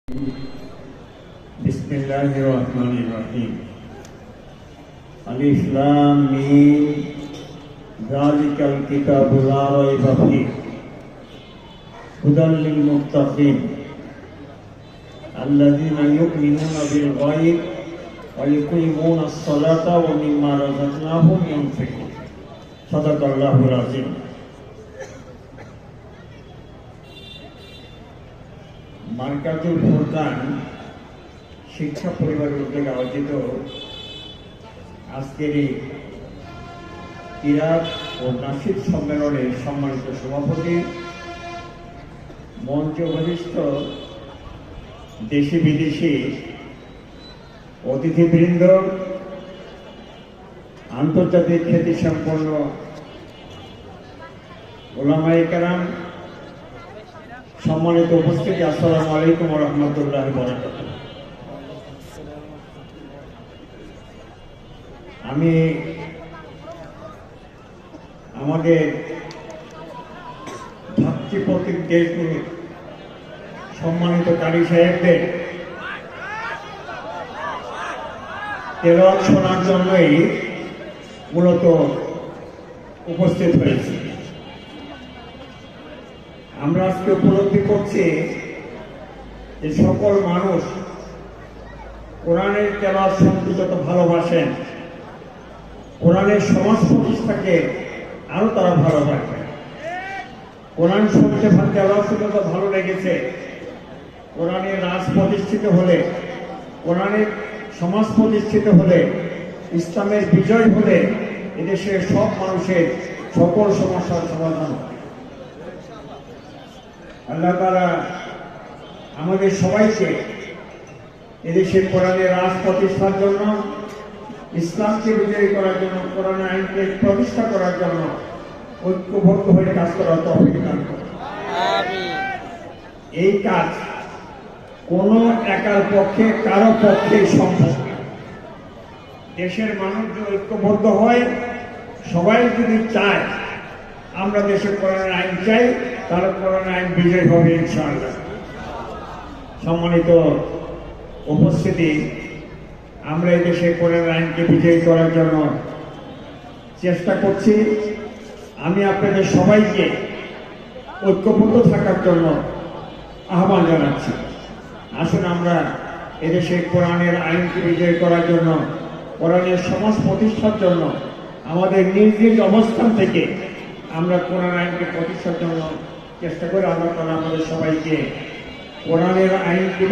बिस्मिल्लाहिर्रहमानिर्रहीम। अलिफ लाम मीम ज़ालिकल किताबु ला रैब फीह हुदल लिल मुत्तक़ीन अल्लज़ीना युमिनूना बिल गैब व युक़ीमूना अस्सलाता व मिम्मा रज़क़नाहुम युनफ़िक़ून। सदाक़ल्लाहुल अज़ीम। মার্কাতুল ফুরকান শিক্ষা পরিবারের উদ্যোগে আয়োজিত আজকের এই কিরাত ও নাশিদ সম্মেলনের সম্মানিত সভাপতি, মঞ্চে উপবিষ্ট দেশি বিদেশি অতিথিবৃন্দ, আন্তর্জাতিক খ্যাতিসম্পন্ন উলামায়ে কেরাম, সম্মানিত উপস্থিতি, আসসালামু আলাইকুম ওয়া রাহমাতুল্লাহি ওয়া বারাকাতুহু। আমি আমাদের ভাতৃপ্রতিম দেশগুলোর সম্মানিত কারি সাহেবদের তেলাওয়াত শোনার জন্যই মূলত উপস্থিত হয়েছি। আমরা আজকে উপলব্ধি করছি যে সকল মানুষ কোরআনের তেলাওয়াত শুনতে যত ভালোবাসেন, কোরআনের সমাজ প্রতিষ্ঠাকে আরো তারা ভালোবাসেন। কোরআন শুনতে তেলাওয়াত শুনতে তো ভালো লেগেছে, কোরআনের রাজ প্রতিষ্ঠিত হলে, কোরআনের সমাজ প্রতিষ্ঠিত হলে, ইসলামের বিজয় হলে এদেশের সব মানুষের সকল সমস্যার সমাধান হয়। আল্লাহ তাআলা আমাদের সবাইকে এদেশের কোরআনের রাজ প্রতিষ্ঠার জন্য, ইসলামকে বিজয়ী করার জন্য, কোরআন আইনকে প্রতিষ্ঠা করার জন্য ঐক্যবদ্ধ হয়ে কাজ করার তৌফিক দান করুন। এই কাজ কোন একার পক্ষে কারো পক্ষে সম্ভব না। দেশের মানুষ যদি ঐক্যবদ্ধ হয়, সবাই যদি চায় আমরা দেশে কোরআনের আইন চাই, তাহলে কোরআনের আইন বিজয় হবে ইনশাআল্লাহ। সম্মানিত উপস্থিতি, আমরা এই দেশে কোরআনের আইনকে বিজয়ী করার জন্য চেষ্টা করছি। আমি আপনাদের সবাইকে ঐক্যবদ্ধ থাকার জন্য আহ্বান জানাচ্ছি। আসুন আমরা এদেশে কোরআনের আইনকে বিজয় করার জন্য, কোরআনের সমাজ প্রতিষ্ঠার জন্য আমাদের নিজ নিজ অবস্থান থেকে আমরা কোরআন আইনকে প্রতিষ্ঠার জন্য চেষ্টা করে আল্লাহ তাআলা আমাদের সবাইকে কোরআনের আইনকে